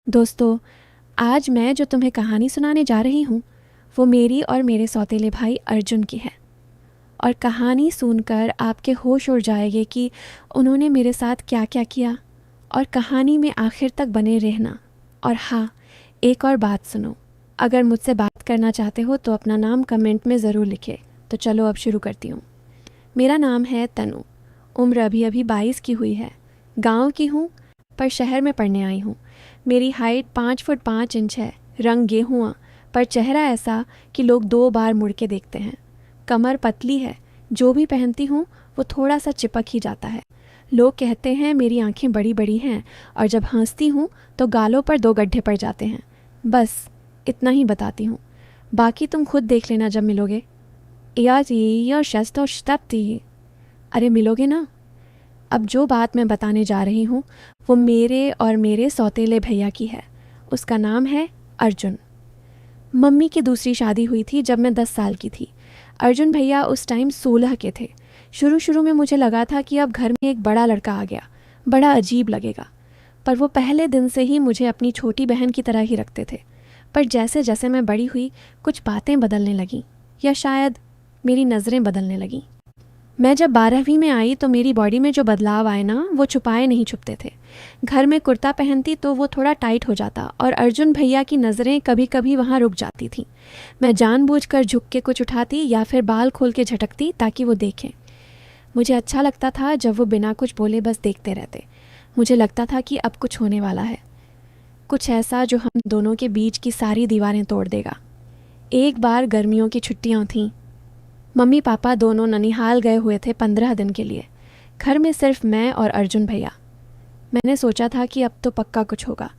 दोस्तों, आज मैं जो तुम्हें कहानी सुनाने जा रही हूँ वो मेरी और मेरे सौतेले भाई अर्जुन की है। और कहानी सुनकर आपके होश उड़ जाएंगे कि उन्होंने मेरे साथ क्या क्या किया। और कहानी में आखिर तक बने रहना। और हाँ, एक और बात सुनो, अगर मुझसे बात करना चाहते हो तो अपना नाम कमेंट में ज़रूर लिखे। तो चलो अब शुरू करती हूँ। मेरा नाम है तनु। उम्र अभी अभी 22 की हुई है। गांव की हूँ पर शहर में पढ़ने आई हूँ। मेरी हाइट 5 फुट 5 इंच है। रंग गेहुआ पर चेहरा ऐसा कि लोग 2 बार मुड़ के देखते हैं। कमर पतली है, जो भी पहनती हूँ वो थोड़ा सा चिपक ही जाता है। लोग कहते हैं मेरी आंखें बड़ी बड़ी हैं और जब हंसती हूँ तो गालों पर 2 गड्ढे पड़ जाते हैं। बस इतना ही बताती हूँ, बाकी तुम खुद देख लेना जब मिलोगे। या शस्ती, अरे मिलोगे ना। अब जो बात मैं बताने जा रही हूँ वो मेरे और मेरे सौतेले भैया की है। उसका नाम है अर्जुन। मम्मी की दूसरी शादी हुई थी जब मैं 10 साल की थी। अर्जुन भैया उस टाइम 16 के थे। शुरू शुरू में मुझे लगा था कि अब घर में एक बड़ा लड़का आ गया, बड़ा अजीब लगेगा। पर वो पहले दिन से ही मुझे अपनी छोटी बहन की तरह ही रखते थे। पर जैसे जैसे मैं बड़ी हुई कुछ बातें बदलने लगीं, या शायद मेरी नज़रें बदलने लगीं। मैं जब 12वीं में आई तो मेरी बॉडी में जो बदलाव आए ना वो छुपाए नहीं छुपते थे। घर में कुर्ता पहनती तो वो थोड़ा टाइट हो जाता और अर्जुन भैया की नज़रें कभी कभी वहाँ रुक जाती थीं। मैं जानबूझकर झुक के कुछ उठाती या फिर बाल खोल के झटकती ताकि वो देखें। मुझे अच्छा लगता था जब वो बिना कुछ बोले बस देखते रहते। मुझे लगता था कि अब कुछ होने वाला है, कुछ ऐसा जो हम दोनों के बीच की सारी दीवारें तोड़ देगा। एक बार गर्मियों की छुट्टियाँ थीं। मम्मी पापा दोनों ननिहाल गए हुए थे 15 दिन के लिए। घर में सिर्फ मैं और अर्जुन भैया। मैंने सोचा था कि अब तो पक्का कुछ होगा।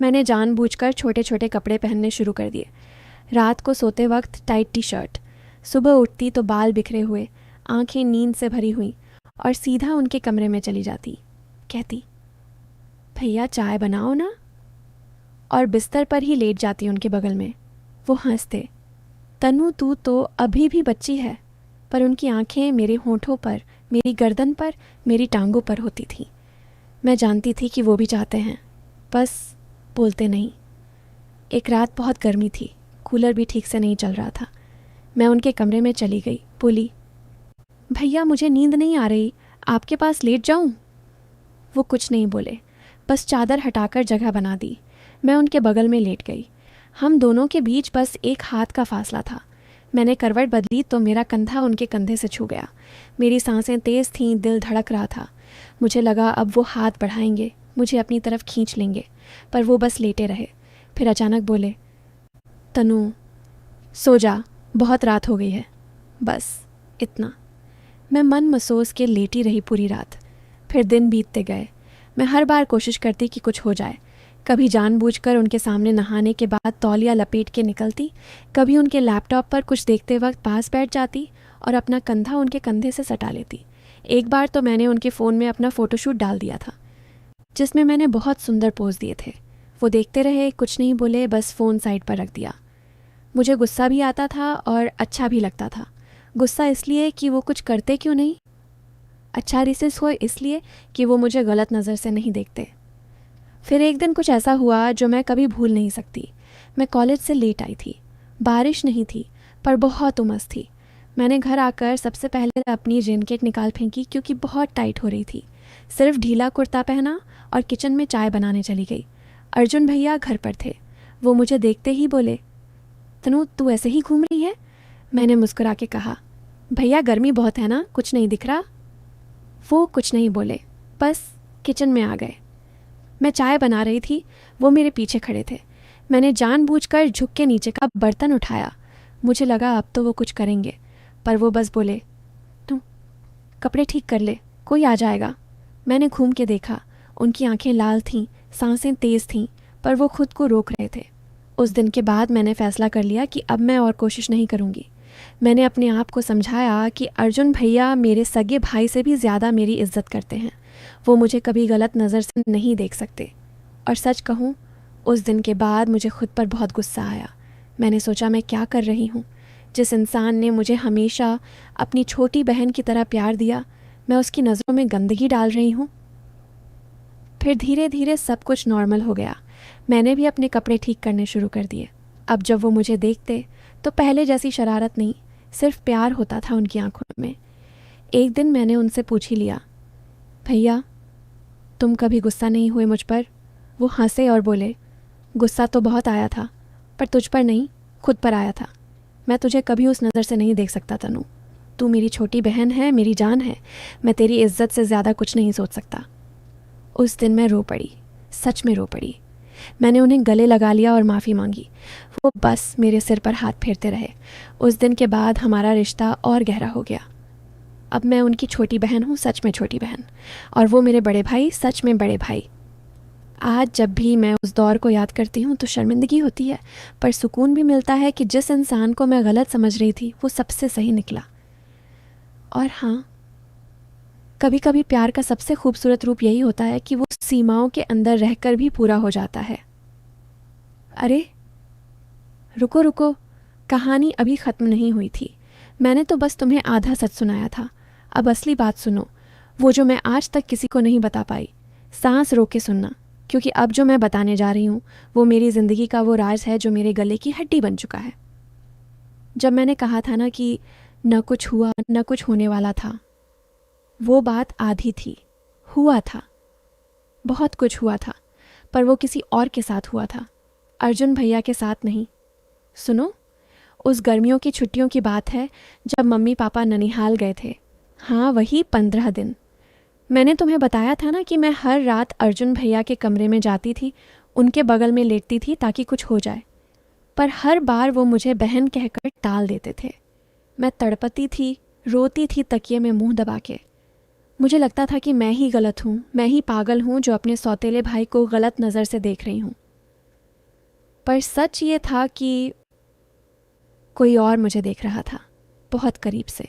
मैंने जानबूझकर छोटे छोटे कपड़े पहनने शुरू कर दिए। रात को सोते वक्त टाइट टी शर्ट, सुबह उठती तो बाल बिखरे हुए, आंखें नींद से भरी हुई, और सीधा उनके कमरे में चली जाती। कहती, भैया चाय बनाओ ना, और बिस्तर पर ही लेट जाती उनके बगल में। वो हंसते, तनु तू तो अभी भी बच्ची है। पर उनकी आंखें मेरे होंठों पर, मेरी गर्दन पर, मेरी टांगों पर होती थी। मैं जानती थी कि वो भी चाहते हैं, बस बोलते नहीं। एक रात बहुत गर्मी थी, कूलर भी ठीक से नहीं चल रहा था। मैं उनके कमरे में चली गई, बोली, भैया मुझे नींद नहीं आ रही, आपके पास लेट जाऊं? वो कुछ नहीं बोले, बस चादर हटाकर जगह बना दी। मैं उनके बगल में लेट गई। हम दोनों के बीच बस एक हाथ का फासला था। मैंने करवट बदली तो मेरा कंधा उनके कंधे से छू गया। मेरी सांसें तेज़ थीं, दिल धड़क रहा था। मुझे लगा अब वो हाथ बढ़ाएंगे, मुझे अपनी तरफ खींच लेंगे, पर वो बस लेटे रहे। फिर अचानक बोले, तनु सो जा, बहुत रात हो गई है। बस इतना। मैं मन मसोस के लेटी रही पूरी रात। फिर दिन बीतते गए। मैं हर बार कोशिश करती कि कुछ हो जाए। कभी जानबूझकर उनके सामने नहाने के बाद तौलिया लपेट के निकलती, कभी उनके लैपटॉप पर कुछ देखते वक्त पास बैठ जाती और अपना कंधा उनके कंधे से सटा लेती। एक बार तो मैंने उनके फ़ोन में अपना फ़ोटोशूट डाल दिया था, जिसमें मैंने बहुत सुंदर पोज दिए थे। वो देखते रहे, कुछ नहीं बोले, बस फ़ोन साइड पर रख दिया। मुझे गुस्सा भी आता था और अच्छा भी लगता था। गुस्सा इसलिए कि वो कुछ करते क्यों नहीं, अच्छा रिसेस हुआ इसलिए कि वो मुझे गलत नज़र से नहीं देखते। फिर एक दिन कुछ ऐसा हुआ जो मैं कभी भूल नहीं सकती। मैं कॉलेज से लेट आई थी। बारिश नहीं थी पर बहुत उमस थी। मैंने घर आकर सबसे पहले अपनी रेनकेट निकाल फेंकी क्योंकि बहुत टाइट हो रही थी। सिर्फ ढीला कुर्ता पहना और किचन में चाय बनाने चली गई। अर्जुन भैया घर पर थे। वो मुझे देखते ही बोले, तनु तू ऐसे ही घूम रही है? मैंने मुस्कुरा के कहा, भैया गर्मी बहुत है ना, कुछ नहीं दिख रहा। वो कुछ नहीं बोले, बस किचन में आ गए। मैं चाय बना रही थी, वो मेरे पीछे खड़े थे। मैंने जानबूझकर झुक के नीचे का बर्तन उठाया। मुझे लगा अब तो वो कुछ करेंगे, पर वो बस बोले, तुम कपड़े ठीक कर ले, कोई आ जाएगा। मैंने घूम के देखा, उनकी आंखें लाल थीं, सांसें तेज़ थीं, पर वो खुद को रोक रहे थे। उस दिन के बाद मैंने फ़ैसला कर लिया कि अब मैं और कोशिश नहीं करूँगी। मैंने अपने आप को समझाया कि अर्जुन भैया मेरे सगे भाई से भी ज़्यादा मेरी इज्जत करते हैं। वो मुझे कभी गलत नज़र से नहीं देख सकते। और सच कहूँ, उस दिन के बाद मुझे खुद पर बहुत गुस्सा आया। मैंने सोचा मैं क्या कर रही हूँ। जिस इंसान ने मुझे हमेशा अपनी छोटी बहन की तरह प्यार दिया, मैं उसकी नज़रों में गंदगी डाल रही हूँ। फिर धीरे धीरे सब कुछ नॉर्मल हो गया। मैंने भी अपने कपड़े ठीक करने शुरू कर दिए। अब जब वो मुझे देखते तो पहले जैसी शरारत नहीं, सिर्फ प्यार होता था उनकी आंखों में। एक दिन मैंने उनसे पूछ ही लिया, भैया तुम कभी गुस्सा नहीं हुए मुझ पर? वो हंसे और बोले, गुस्सा तो बहुत आया था, पर तुझ पर नहीं, खुद पर आया था। मैं तुझे कभी उस नज़र से नहीं देख सकता तनु। तू मेरी छोटी बहन है, मेरी जान है। मैं तेरी इज्जत से ज़्यादा कुछ नहीं सोच सकता। उस दिन मैं रो पड़ी, सच में रो पड़ी। मैंने उन्हें गले लगा लिया और माफ़ी मांगी। वो बस मेरे सिर पर हाथ फेरते रहे। उस दिन के बाद हमारा रिश्ता और गहरा हो गया। अब मैं उनकी छोटी बहन हूँ, सच में छोटी बहन, और वो मेरे बड़े भाई, सच में बड़े भाई। आज जब भी मैं उस दौर को याद करती हूँ तो शर्मिंदगी होती है, पर सुकून भी मिलता है कि जिस इंसान को मैं गलत समझ रही थी वो सबसे सही निकला। और हाँ, कभी कभी प्यार का सबसे खूबसूरत रूप यही होता है कि वो सीमाओं के अंदर रहकर भी पूरा हो जाता है। अरे रुको रुको, कहानी अभी ख़त्म नहीं हुई थी। मैंने तो बस तुम्हें आधा सच सुनाया था। अब असली बात सुनो, वो जो मैं आज तक किसी को नहीं बता पाई। सांस रोक के सुनना, क्योंकि अब जो मैं बताने जा रही हूँ वो मेरी ज़िंदगी का वो राज है जो मेरे गले की हड्डी बन चुका है। जब मैंने कहा था ना कि न कुछ हुआ न कुछ होने वाला था, वो बात आधी थी। हुआ था, बहुत कुछ हुआ था, पर वो किसी और के साथ हुआ था, अर्जुन भैया के साथ नहीं। सुनो, उस गर्मियों की छुट्टियों की बात है जब मम्मी पापा ननिहाल गए थे। हाँ, वही 15 दिन। मैंने तुम्हें बताया था ना कि मैं हर रात अर्जुन भैया के कमरे में जाती थी, उनके बगल में लेटती थी ताकि कुछ हो जाए, पर हर बार वो मुझे बहन कहकर टाल देते थे। मैं तड़पती थी, रोती थी तकिए में मुंह दबा के। मुझे लगता था कि मैं ही गलत हूँ, मैं ही पागल हूँ जो अपने सौतेले भाई को गलत नज़र से देख रही हूँ। पर सच ये था कि कोई और मुझे देख रहा था, बहुत करीब से।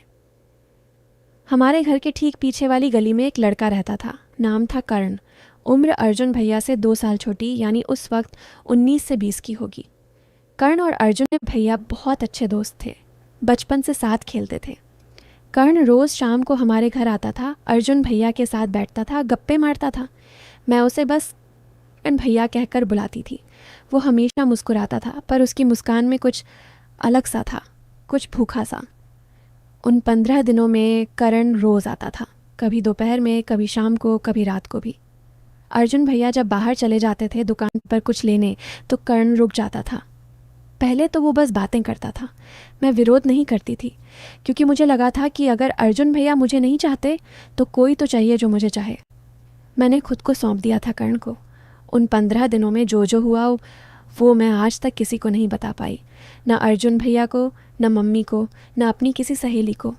हमारे घर के ठीक पीछे वाली गली में एक लड़का रहता था, नाम था कर्ण। उम्र अर्जुन भैया से 2 साल छोटी, यानी उस वक्त 19 से 20 की होगी। कर्ण और अर्जुन भैया बहुत अच्छे दोस्त थे, बचपन से साथ खेलते थे। कर्ण रोज़ शाम को हमारे घर आता था, अर्जुन भैया के साथ बैठता था, गप्पे मारता था। मैं उसे बस कर्ण भैया कहकर बुलाती थी। वो हमेशा मुस्कुराता था, पर उसकी मुस्कान में कुछ अलग सा था, कुछ भूखा सा। उन 15 दिनों में करण रोज़ आता था, कभी दोपहर में, कभी शाम को, कभी रात को भी। अर्जुन भैया जब बाहर चले जाते थे दुकान पर कुछ लेने, तो करण रुक जाता था। पहले तो वो बस बातें करता था। मैं विरोध नहीं करती थी, क्योंकि मुझे लगा था कि अगर अर्जुन भैया मुझे नहीं चाहते तो कोई तो चाहिए जो मुझे चाहे। मैंने खुद को सौंप दिया था कर्ण को। उन 15 दिनों में जो जो हुआ वो मैं आज तक किसी को नहीं बता पाई, न अर्जुन भैया को, न मम्मी को, न अपनी किसी सहेली को।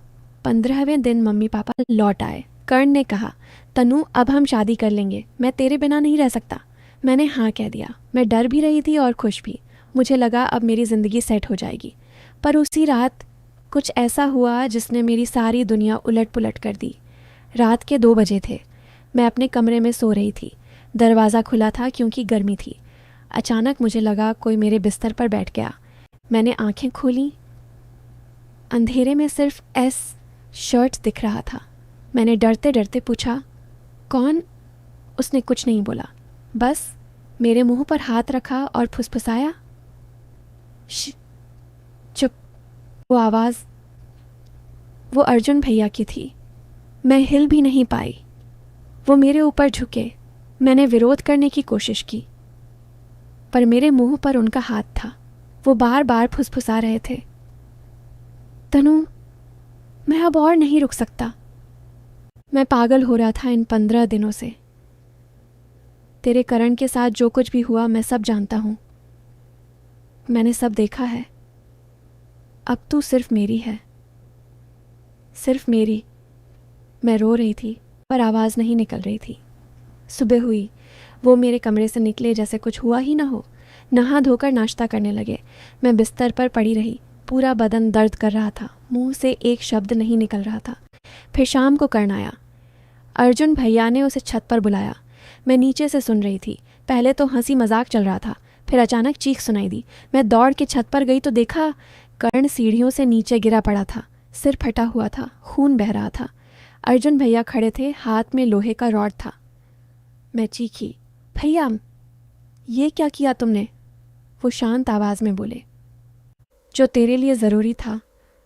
15वें दिन मम्मी पापा लौट आए। कर्ण ने कहा, तनु अब हम शादी कर लेंगे, मैं तेरे बिना नहीं रह सकता। मैंने हाँ कह दिया। मैं डर भी रही थी और खुश भी। मुझे लगा अब मेरी ज़िंदगी सेट हो जाएगी। पर उसी रात कुछ ऐसा हुआ जिसने मेरी सारी दुनिया उलट पुलट कर दी। रात के 2 बजे थे। मैं अपने कमरे में सो रही थी। दरवाज़ा खुला था क्योंकि गर्मी थी। अचानक मुझे लगा कोई मेरे बिस्तर पर बैठ गया। मैंने आंखें खोली। अंधेरे में सिर्फ एस शर्ट दिख रहा था। मैंने डरते डरते पूछा, कौन? उसने कुछ नहीं बोला, बस मेरे मुंह पर हाथ रखा और फुसफुसाया, चुप। वो आवाज़ वो अर्जुन भैया की थी। मैं हिल भी नहीं पाई। वो मेरे ऊपर झुके। मैंने विरोध करने की कोशिश की, पर मेरे मुंह पर उनका हाथ था। वो बार बार फुसफुसा रहे थे, तनु मैं अब और नहीं रुक सकता। मैं पागल हो रहा था इन 15 दिनों से। तेरे करण के साथ जो कुछ भी हुआ मैं सब जानता हूँ। मैंने सब देखा है। अब तू सिर्फ मेरी है, सिर्फ मेरी। मैं रो रही थी पर आवाज़ नहीं निकल रही थी। सुबह हुई। वो मेरे कमरे से निकले जैसे कुछ हुआ ही ना हो। नहा धोकर नाश्ता करने लगे। मैं बिस्तर पर पड़ी रही। पूरा बदन दर्द कर रहा था। मुंह से एक शब्द नहीं निकल रहा था। फिर शाम को कर्ण आया। अर्जुन भैया ने उसे छत पर बुलाया। मैं नीचे से सुन रही थी। पहले तो हंसी मजाक चल रहा था, फिर अचानक चीख सुनाई दी। मैं दौड़ के छत पर गई तो देखा कर्ण सीढ़ियों से नीचे गिरा पड़ा था। सिर फटा हुआ था, खून बह रहा था। अर्जुन भैया खड़े थे, हाथ में लोहे का रॉड था। मैं चीखी, भैया ये क्या किया तुमने? वो शांत आवाज़ में बोले। जो तेरे लिए ज़रूरी था।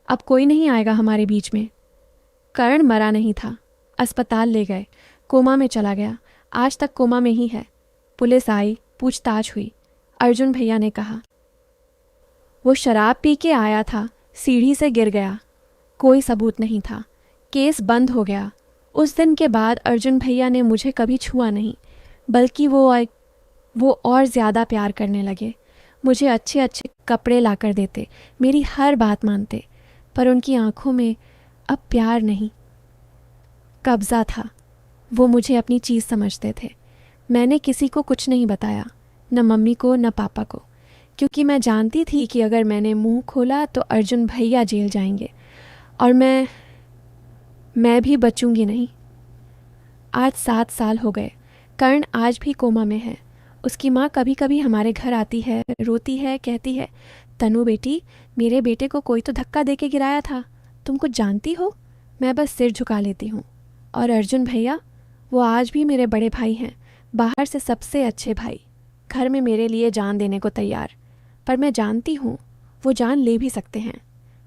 अब कोई नहीं आएगा हमारे बीच में। कर्ण मरा नहीं था, अस्पताल ले गए, कोमा में चला गया, आज तक कोमा में ही है। पुलिस आई, पूछताछ हुई। अर्जुन भैया ने कहा वो शराब पी के आया था, सीढ़ी से गिर गया, कोई सबूत नहीं था, केस बंद हो गया। उस दिन के बाद अर्जुन भैया ने मुझे कभी छुआ नहीं, बल्कि वो और ज़्यादा प्यार करने लगे। मुझे अच्छे अच्छे कपड़े ला कर देते, मेरी हर बात मानते, पर उनकी आंखों में अब प्यार नहीं, कब्ज़ा था। वो मुझे अपनी चीज़ समझते थे। मैंने किसी को कुछ नहीं बताया, न मम्मी को न पापा को, क्योंकि मैं जानती थी कि अगर मैंने मुंह खोला तो अर्जुन भैया जेल जाएंगे और मैं भी बचूंगी नहीं। आज 7 साल हो गए। कर्ण आज भी कोमा में है। उसकी माँ कभी कभी हमारे घर आती है, रोती है, कहती है, तनु बेटी, मेरे बेटे को कोई तो धक्का दे के गिराया था, तुम कुछ जानती हो? मैं बस सिर झुका लेती हूँ। और अर्जुन भैया, वो आज भी मेरे बड़े भाई हैं, बाहर से सबसे अच्छे भाई, घर में मेरे लिए जान देने को तैयार। पर मैं जानती हूँ वो जान ले भी सकते हैं।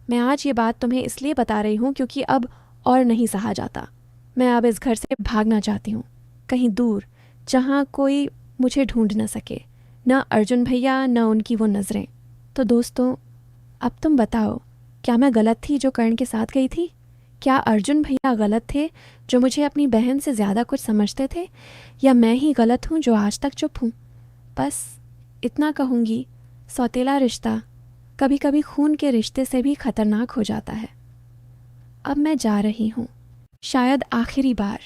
मैं आज ये बात तुम्हें इसलिए बता रही हूँ क्योंकि अब और नहीं सहा जाता। मैं अब इस घर से भागना चाहती हूँ, कहीं दूर, जहाँ कोई मुझे ढूंढ न सके, न अर्जुन भैया न उनकी वो नज़रें। तो दोस्तों, अब तुम बताओ, क्या मैं गलत थी जो कर्ण के साथ गई थी? क्या अर्जुन भैया गलत थे जो मुझे अपनी बहन से ज़्यादा कुछ समझते थे, या मैं ही गलत हूँ जो आज तक चुप हूँ? बस इतना कहूँगी, सौतेला रिश्ता कभी कभी खून के रिश्ते से भी खतरनाक हो जाता है। अब मैं जा रही हूँ, शायद आखिरी बार।